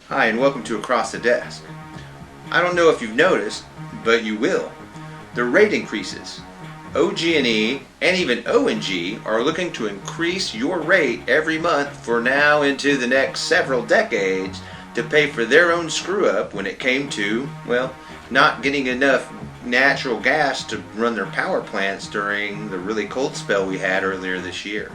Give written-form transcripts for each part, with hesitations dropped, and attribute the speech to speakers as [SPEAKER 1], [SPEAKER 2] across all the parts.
[SPEAKER 1] Hi, and welcome to Across the Desk. I don't know if you've noticed, but you will. The rate increases. og&E and even O&G are looking to increase your rate every month for now into the next several decades to pay for their own screw up when it came to, well, not getting enough natural gas to run their power plants during the really cold spell we had earlier this year.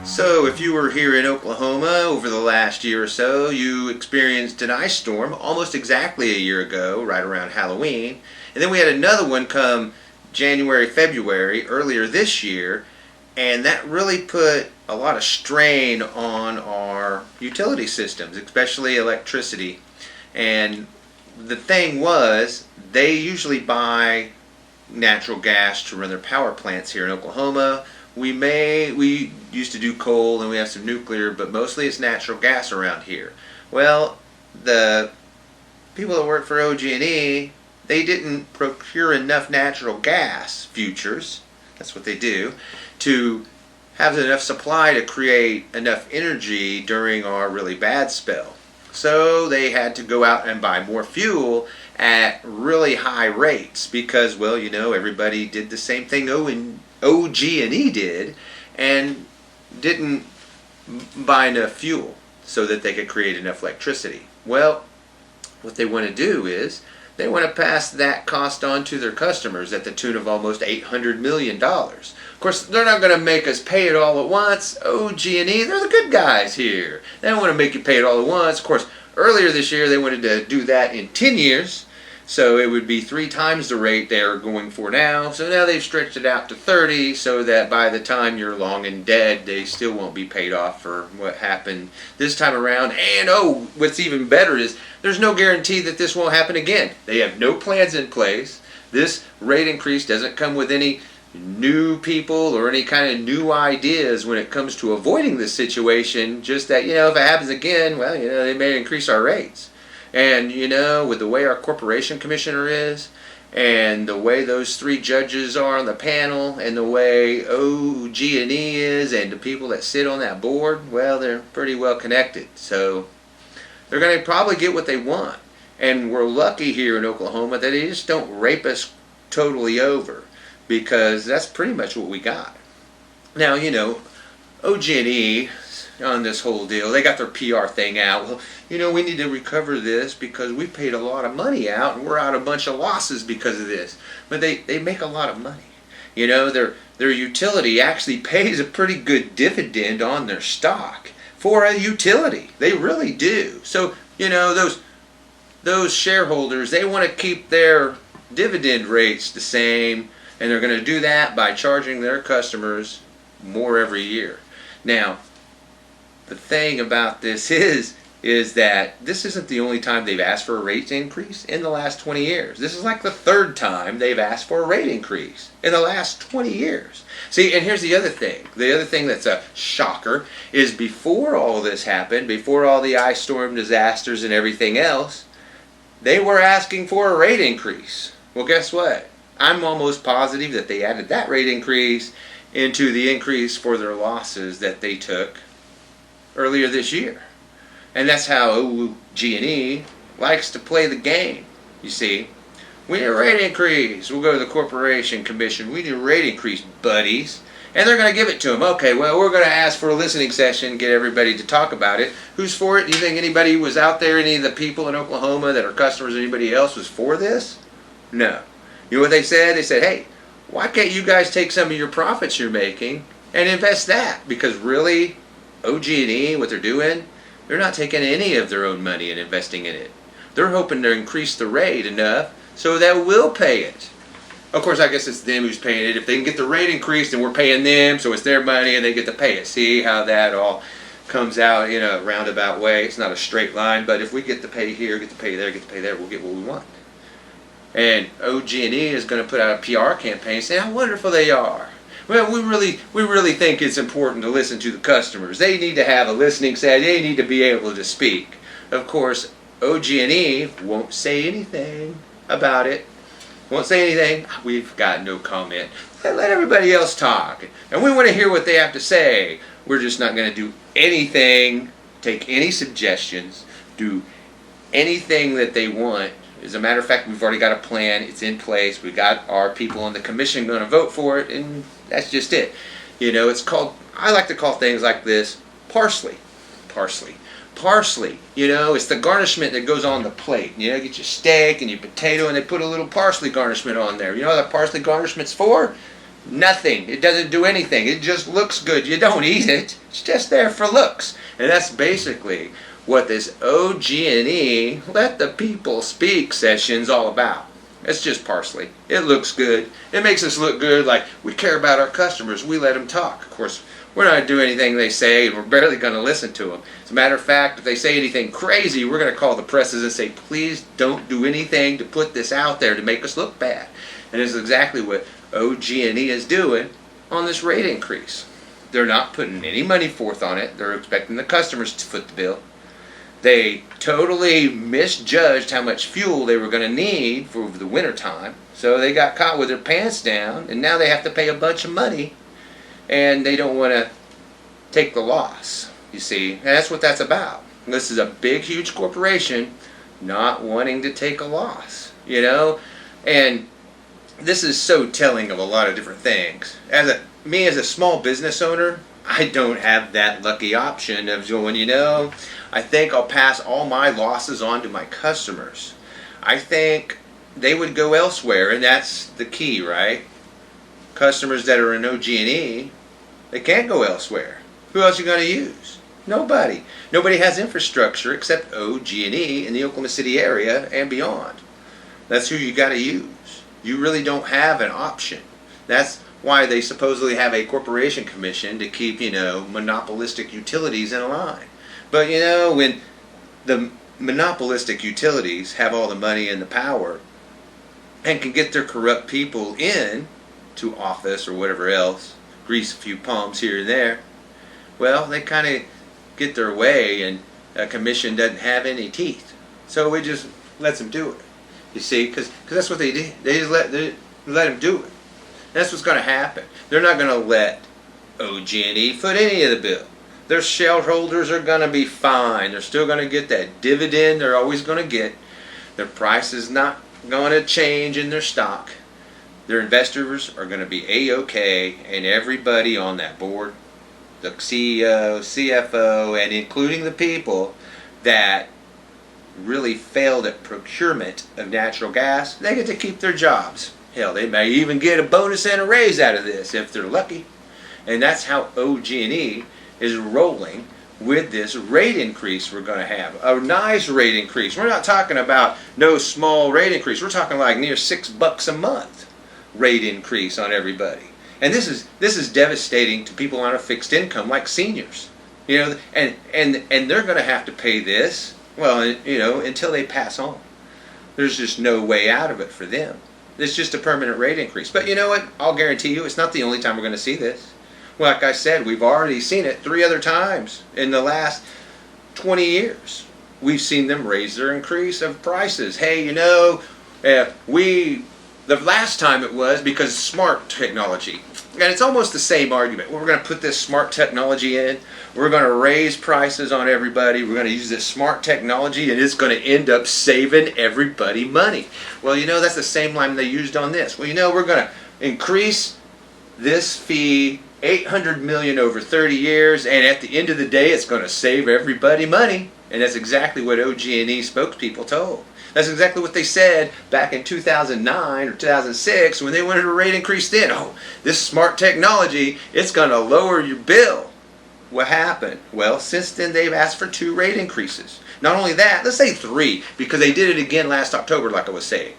[SPEAKER 1] So, if you were here in Oklahoma over the last year or so, you experienced an ice storm almost exactly a year ago, right around Halloween. And then we had another one come January, February, earlier this year. And that really put a lot of strain on our utility systems, especially electricity. And the thing was, they usually buy natural gas to run their power plants here in Oklahoma. We used to do coal and we have some nuclear, but mostly it's natural gas around here. Well, the people that work for og&E, they didn't procure enough natural gas futures, that's what they do, to have enough supply to create enough energy during our really bad spell. So they had to go out and buy more fuel at really high rates because, well, everybody did the same thing og&E did and didn't buy enough fuel so that they could create enough electricity. Well, what they want to do is they want to pass that cost on to their customers at the tune of almost $800 million. Of course, they're not going to make us pay it all at once. og&E, they're the good guys here. They don't want to make you pay it all at once. Of course, earlier this year they wanted to do that in 10 years. So it would be 3 times the rate they're going for now. So now they've stretched it out to 30 so that by the time you're long and dead, they still won't be paid off for what happened this time around. And what's even better is there's no guarantee that this won't happen again. They have no plans in place. This rate increase doesn't come with any new people or any kind of new ideas when it comes to avoiding this situation. Just that, if it happens again, well, they may increase our rates. And, with the way our corporation commissioner is, and the way those 3 judges are on the panel, and the way og&E is, and the people that sit on that board, well, they're pretty well connected. So they're going to probably get what they want. And we're lucky here in Oklahoma that they just don't rape us totally over, because that's pretty much what we got. Now, og&E on this whole deal, they got their PR thing out. Well, we need to recover this because we paid a lot of money out and we're out a bunch of losses because of this. But they make a lot of money. Their utility actually pays a pretty good dividend on their stock for a utility. They really do. So, those shareholders, they want to keep their dividend rates the same, and they're going to do that by charging their customers more every year. Now, the thing about this is that this isn't the only time they've asked for a rate increase in the last 20 years. This is like the 3rd time they've asked for a rate increase in the last 20 years. See, and here's the other thing. The other thing that's a shocker is before all this happened, before all the ice storm disasters and everything else, they were asking for a rate increase. Well, guess what? I'm almost positive that they added that rate increase into the increase for their losses that they took earlier this year. And that's how og&E likes to play the game. You see, we need a rate increase. We'll go to the Corporation Commission. We need a rate increase, buddies. And they're going to give it to them. Okay, well, we're going to ask for a listening session, get everybody to talk about it. Who's for it? Do you think anybody was out there, any of the people in Oklahoma that are customers, anybody else was for this? No. You know what they said? They said, hey, why can't you guys take some of your profits you're making and invest that? Because really, og&E, what they're doing, they're not taking any of their own money and investing in it. They're hoping to increase the rate enough so that we'll pay it. Of course, I guess it's them who's paying it. If they can get the rate increased, then we're paying them, so it's their money and they get to pay it. See how that all comes out in a roundabout way? It's not a straight line, but if we get to pay here, get to pay there, get to pay there, we'll get what we want. And og&E is going to put out a PR campaign saying how wonderful they are. Well, we really think it's important to listen to the customers. They need to have a listening session. They need to be able to speak. Of course, og&E won't say anything about it. Won't say anything. We've got no comment. and let everybody else talk. And we want to hear what they have to say. We're just not going to do anything, take any suggestions, do anything that they want. As a matter of fact, we've already got a plan. It's in place. We got our people on the commission going to vote for it, and that's just it. You know, it's called, I like to call things like this parsley. Parsley. Parsley, you know, it's the garnishment that goes on the plate. You know, get your steak and your potato and they put a little parsley garnishment on there. You know what that parsley garnishment's for? Nothing. It doesn't do anything. It just looks good. You don't eat it. It's just there for looks. And that's basically what this og&E, let the people speak session's all about. It's just parsley. It looks good. It makes us look good, like we care about our customers. We let them talk. Of course, we're not going to do anything they say, and we're barely going to listen to them. As a matter of fact, if they say anything crazy, we're going to call the presses and say, please don't do anything to put this out there to make us look bad. And this is exactly what og&E is doing on this rate increase. They're not putting any money forth on it. They're expecting the customers to foot the bill. They totally misjudged how much fuel they were going to need for the winter time. So they got caught with their pants down, and now they have to pay a bunch of money, and they don't want to take the loss. You see, and that's what that's about. This is a big, huge corporation not wanting to take a loss, you know, and this is so telling of a lot of different things. As a small business owner, I don't have that lucky option of going, you know, I think I'll pass all my losses on to my customers. I think they would go elsewhere, and that's the key, right? Customers that are in og&E, they can't go elsewhere. Who else are you going to use? Nobody. Nobody has infrastructure except og&E in the Oklahoma City area and beyond. That's who you got to use. You really don't have an option. That's why they supposedly have a corporation commission to keep, you know, monopolistic utilities in line. But, you know, when the monopolistic utilities have all the money and the power and can get their corrupt people in to office or whatever else, grease a few palms here and there, well, they kind of get their way, and a commission doesn't have any teeth. So it just lets them do it. You see, because that's what they do. They just let them do it. That's what's going to happen. They're not going to let og&E foot any of the bill. Their shareholders are going to be fine. They're still going to get that dividend they're always going to get. Their price is not going to change in their stock. Their investors are going to be A-OK, and everybody on that board, the CEO, CFO, and including the people that really failed at procurement of natural gas, they get to keep their jobs. Hell, they may even get a bonus and a raise out of this if they're lucky. And that's how og&E is rolling with this rate increase we're going to have. A nice rate increase. We're not talking about no small rate increase. We're talking like near $6 a month rate increase on everybody. And this is devastating to people on a fixed income like seniors. You know, and they're going to have to pay this, well, you know, until they pass on. There's just no way out of it for them. It's just a permanent rate increase. But you know what? I'll guarantee you it's not the only time we're going to see this. Like I said, we've already seen it 3 other times in the last 20 years. We've seen them raise their increase of prices. Hey, you know, the last time it was because of smart technology. And it's almost the same argument. We're going to put this smart technology in. We're going to raise prices on everybody. We're going to use this smart technology, and it's going to end up saving everybody money. Well, you know, that's the same line they used on this. Well, you know, we're going to increase this fee $800 million over 30 years, and at the end of the day, it's going to save everybody money. And that's exactly what og&E spokespeople told. That's exactly what they said back in 2009 or 2006 when they wanted a rate increase then. Oh, this smart technology, it's going to lower your bill. What happened? Well, since then they've asked for 2 rate increases. Not only that, let's say 3, because they did it again last October like I was saying.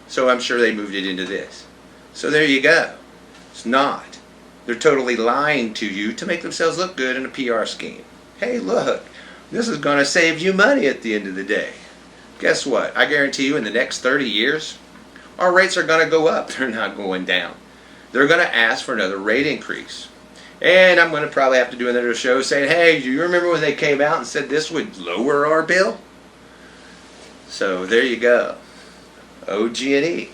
[SPEAKER 1] So I'm sure they moved it into this. So there you go. It's not. They're totally lying to you to make themselves look good in a PR scheme. Hey, look, this is going to save you money at the end of the day. Guess what? I guarantee you in the next 30 years, our rates are going to go up. They're not going down. They're going to ask for another rate increase. And I'm going to probably have to do another show saying, hey, do you remember when they came out and said this would lower our bill? So there you go. og&E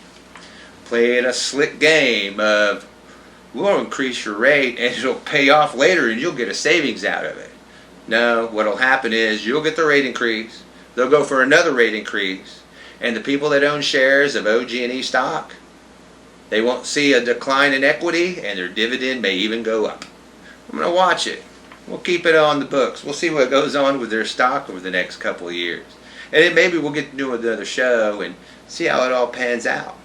[SPEAKER 1] playing a slick game of we'll increase your rate and it'll pay off later and you'll get a savings out of it. No, what'll happen is you'll get the rate increase, they'll go for another rate increase, and the people that own shares of og&E stock, they won't see a decline in equity and their dividend may even go up. I'm going to watch it. We'll keep it on the books. We'll see what goes on with their stock over the next couple of years. And then maybe we'll get to do another show and see how it all pans out.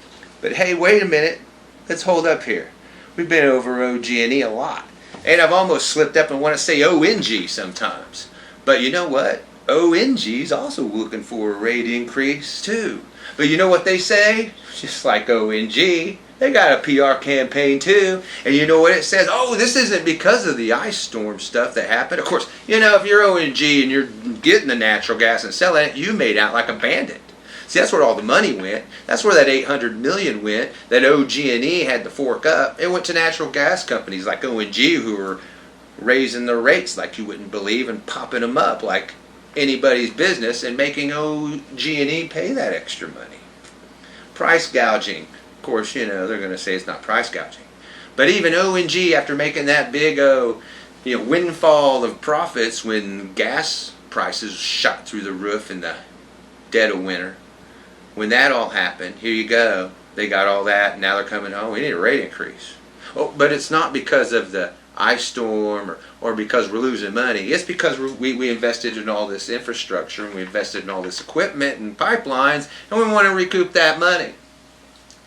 [SPEAKER 1] But hey, wait a minute. Let's hold up here. We've been over og&E a lot. And I've almost slipped up and want to say ONG sometimes. But you know what? ONG is also looking for a rate increase too. But you know what they say? Just like ONG, they got a PR campaign too. And you know what it says? Oh, this isn't because of the ice storm stuff that happened. Of course, you know, if you're ONG and you're getting the natural gas and selling it, you made out like a bandit. See, that's where all the money went. That's where that $800 million went that og&E had to fork up. It went to natural gas companies like ONG who were raising their rates like you wouldn't believe and popping them up like anybody's business and making og&E pay that extra money. Price gouging. Of course, you know, they're going to say it's not price gouging. But even ONG, after making that big windfall of profits when gas prices shot through the roof in the dead of winter, when that all happened, here you go. They got all that, and now they're coming home. We need a rate increase. Oh, but it's not because of the ice storm or because we're losing money. It's because we invested in all this infrastructure and we invested in all this equipment and pipelines, and we want to recoup that money.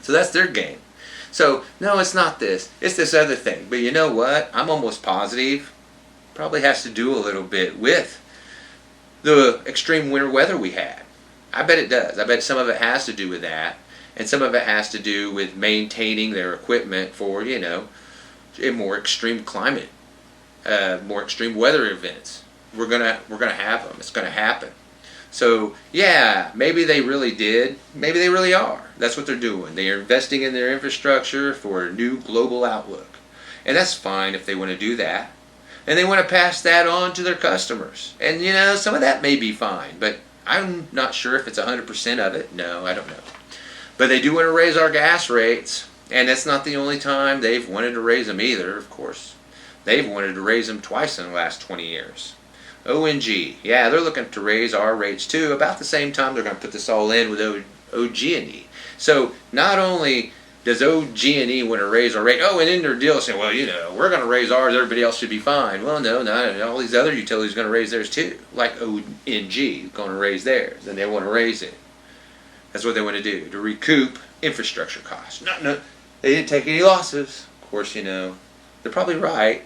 [SPEAKER 1] So that's their game. So, no, it's not this. It's this other thing. But you know what? I'm almost positive. Probably has to do a little bit with the extreme winter weather we had. I bet it does. I bet some of it has to do with that. And some of it has to do with maintaining their equipment for, you know, a more extreme climate, more extreme weather events. We're gonna have them. It's gonna happen. So yeah, maybe they really did. Maybe they really are. That's what they're doing. They are investing in their infrastructure for a new global outlook, and that's fine if they want to do that. And they want to pass that on to their customers. And you know, some of that may be fine, but I'm not sure if it's 100% of it. No, I don't know. But they do want to raise our gas rates, and that's not the only time they've wanted to raise them either, of course. They've wanted to raise them twice in the last 20 years. ONG, yeah, they're looking to raise our rates too. About the same time they're going to put this all in with og&E. So not only does og&E want to raise our rate, and in their deal say, well, you know, we're going to raise ours, everybody else should be fine. Well, no, not all these other utilities are going to raise theirs too. Like ONG is going to raise theirs, and they want to raise it. That's what they want to do, to recoup infrastructure costs. No, they didn't take any losses. Of course, you know, they're probably right.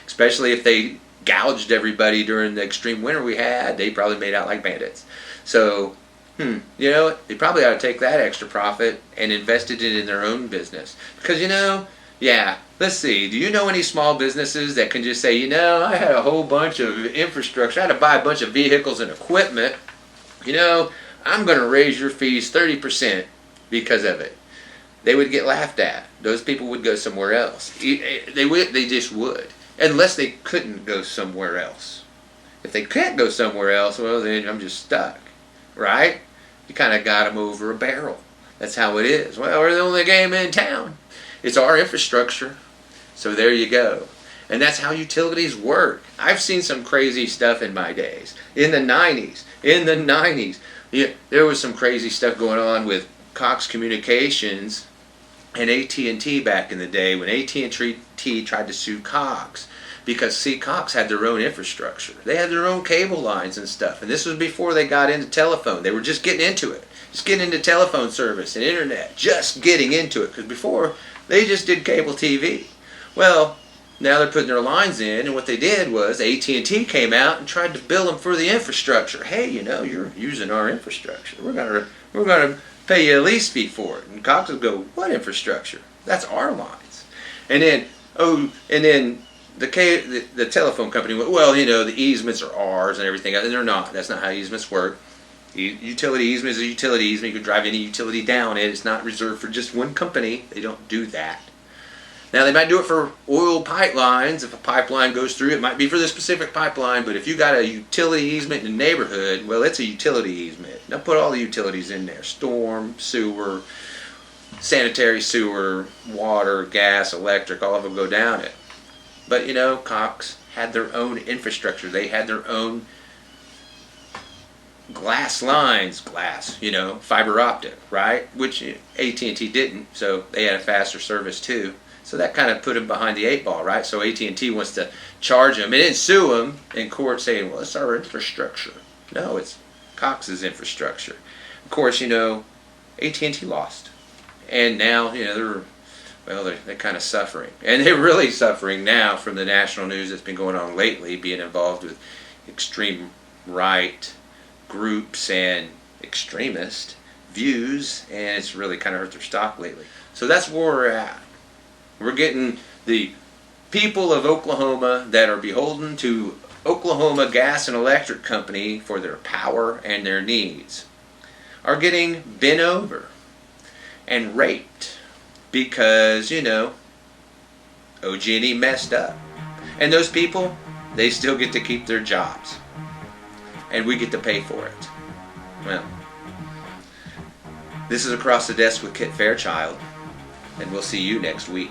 [SPEAKER 1] Especially if they gouged everybody during the extreme winter we had. They probably made out like bandits. So, you know, they probably ought to take that extra profit and invest it in their own business. Because, you know, yeah, let's see. Do you know any small businesses that can just say, you know, I had a whole bunch of infrastructure. I had to buy a bunch of vehicles and equipment. You know, I'm going to raise your fees 30% because of it. They would get laughed at. Those people would go somewhere else. They just would. Unless they couldn't go somewhere else. If they can't go somewhere else, well, then I'm just stuck. Right? You kind of got them over a barrel. That's how it is. Well, we're the only game in town. It's our infrastructure. So there you go. And that's how utilities work. I've seen some crazy stuff in my days. In the 90s. Yeah, there was some crazy stuff going on with Cox Communications and AT&T back in the day when AT&T tried to sue Cox because, see, Cox had their own infrastructure. They had their own cable lines and stuff, and this was before they got into telephone. They were just getting into it, just getting into telephone service and internet, just getting into it, because before they just did cable TV. Well, now they're putting their lines in, and what they did was AT&T came out and tried to bill them for the infrastructure. Hey, you know, you're using our infrastructure. We're gonna pay you a lease fee for it. And Cox would go, what infrastructure? That's our lines. And then the telephone company went, well, you know, the easements are ours and everything. And they're not. That's not how easements work. Utility easement is a utility easement. You can drive any utility down it. It's not reserved for just one company. They don't do that. Now, they might do it for oil pipelines. If a pipeline goes through, it might be for this specific pipeline. But if you got a utility easement in the neighborhood, well, it's a utility easement. Now, put all the utilities in there. Storm, sewer, sanitary sewer, water, gas, electric, all of them go down it. But you know, Cox had their own infrastructure. They had their own glass lines, fiber optic, right? Which AT&T didn't, so they had a faster service too. So that kind of put them behind the 8 ball, right? So AT&T wants to charge them. It didn't sue them in court saying, well, it's our infrastructure. No, it's Cox's infrastructure. Of course, AT&T lost. And now, they're kind of suffering. And they're really suffering now from the national news that's been going on lately, being involved with extreme right groups and extremist views, and it's really kind of hurt their stock lately. So that's where we're at. We're getting the people of Oklahoma that are beholden to Oklahoma Gas and Electric Company for their power and their needs are getting bent over and raped because, og&E messed up. And those people, they still get to keep their jobs. And we get to pay for it. Well, this is Across the Desk with Kit Fairchild, and we'll see you next week.